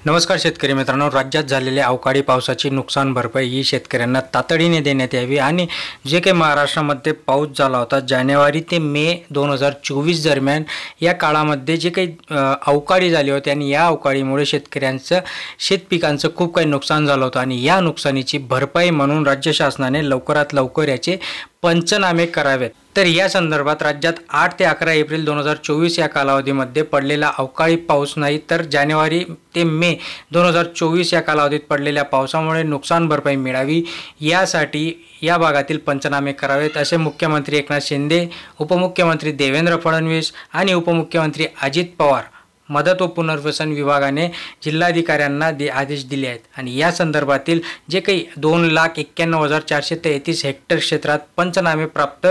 नमस्कार शेतकरी मित्रांनो, राज्यात झालेल्या अवकाळी पावसाची नुकसान भरपाई ही शेतकऱ्यांना तातडीने देण्यात यावी आणि जे काही महाराष्ट्रामध्ये पाऊस झाला होता जानेवारी ते मे 2024 दरम्यान या काळामध्ये जे काही अवकाळी झाली होती आणि या अवकाळीमुळे शेतकऱ्यांचं शेतपिकांचं खूप काही नुकसान झालं होतं आणि या नुकसानीची भरपाई म्हणून राज्य शासनाने लवकरात लवकर याचे पंचनामे करावेत। तर या संदर्भात राज्यात 8 ते 11 एप्रिल 2024 या कालावधीमध्ये पडलेला अवकाळी पाऊस नाही तर जानेवारी ते मे 2024 या कालावधीत पडलेल्या पावसामुळे नुकसान भरपाई मिळावी यासाठी या भागातील पंचनामे करावेत असे मुख्यमंत्री एकनाथ शिंदे, उपमुख्यमंत्री देवेंद्र फडणवीस आणि उपमुख्यमंत्री अजित पवार मदत व पुनर्वसन विभागाने जिल्हाधिकाऱ्यांना आदेश दिले आहेत। आणि या संदर्भातील जे काही 2,91,433 हेक्टर क्षेत्रात पंचनामे प्राप्त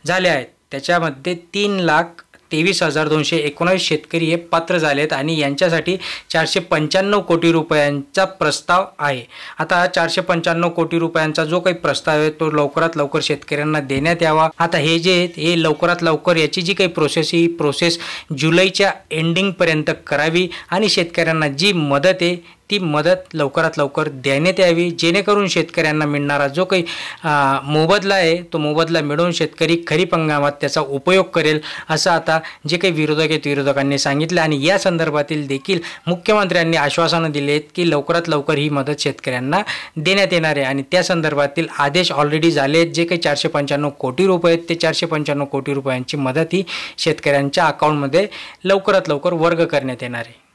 झाले आहेत त्याच्यामध्ये 3,23,219 शेतकरी हे पात्र झाले आहेत आणि यांच्यासाठी 495 कोटी रुपयांचा प्रस्ताव आहे। आता 495 कोटी रुपयांचा जो काही प्रस्ताव आहे तो लवकरात लवकर शेतकऱ्यांना देण्यात यावा। आता हे जे हे लवकरात लवकर याची जी काही प्रोसेस ही प्रोसेस जुलैच्या एंडिंग पर्यंत करावी आणि शेतकऱ्यांना जी मदत आहे ती मदत लवकरात लवकर देण्यात यावी जेणेकरून शेतकऱ्यांना मिळणारा जो काही मोबदला आहे तो मोबदला मिळवून शेतकरी खरीप हंगामात त्याचा उपयोग करेल असं आता जे काही विरोधकांनी सांगितलं। आणि या संदर्भातील देखील मुख्यमंत्र्यांनी आश्वासनं दिले आहेत की लवकरात लवकर ही मदत शेतकऱ्यांना देण्यात येणार आहे आणि त्या संदर्भातील आदेश ऑलरेडी झाले आहेत। जे काही 495 कोटी रुपये आहेत ते 495 कोटी रुपयांची मदत ही शेतकऱ्यांच्या अकाउंटमध्ये लवकरात लवकर वर्ग करण्यात येणार आहे।